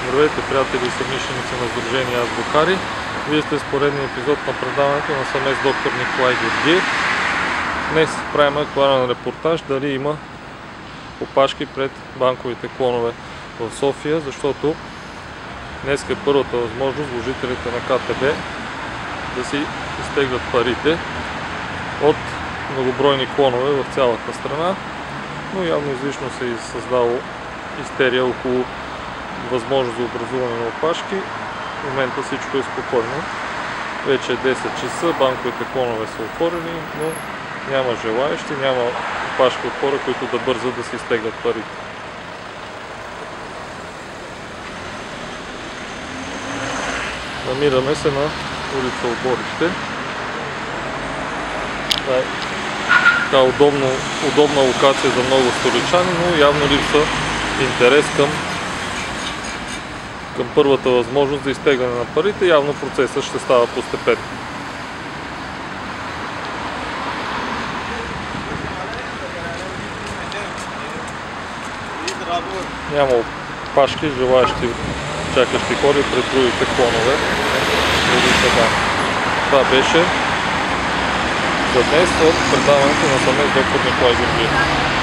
Здравейте, приятели и съмишленици на Сдружение Азбукари. Вие сте с поредния епизод на предаването на съмест доктор Николай Георгиев. Днес правим актуален репортаж дали има опашки пред банковите клонове в София, защото днес е първата възможност вложителите на КТБ да си изтеглят парите от многобройни клонове в цялата страна, но явно излишно се е създало истерия около възможност за образуване на опашки. В момента всичко е спокойно. Вече е 10 часа, банковите клонове са отворени, но няма желаещи, няма опашки от хора, които да бързат да си изтеглят парите. Намираме се на улица Оборище. Това е така удобна локация за много столичани, но явно липсва интерес към първата възможност за изтегляне на парите. Явно процесът ще става постепенно. Няма опашки, желаящи чакащи хора пред другите клонове. Това беше за днес от предаването на съмест доктор Николай Георгиев.